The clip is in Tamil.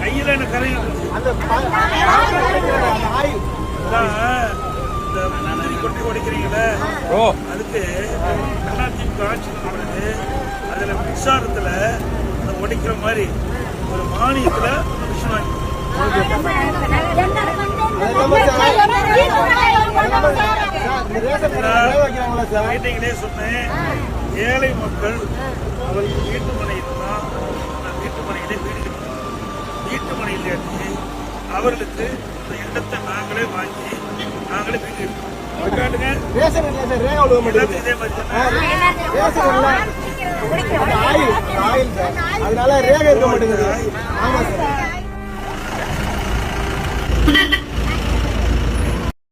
கையில என்ன கரையும் கொட்டி உடைக்கிறீங்களே அதுக்கு அதிமுக ஆட்சி பிறகு அதுல மின்சாரத்துல உடைக்கிற மாதிரி ஒரு மானியத்துல மிஷின் வாங்கி மீட்டிங்லேயே சொன்னேன், ஏழை மக்கள் அவருக்கு வீட்டு மனையில் தான் வீட்டு மனையிலே வீடு கட்டணும். வீட்டு மனையில் கட்டி அவர்களுக்கு இந்த இடத்தை நாங்களே வாங்கி நாங்களே வீடு கட்டணும். அதனால ரேகை இருக்க மாட்டேங்குது.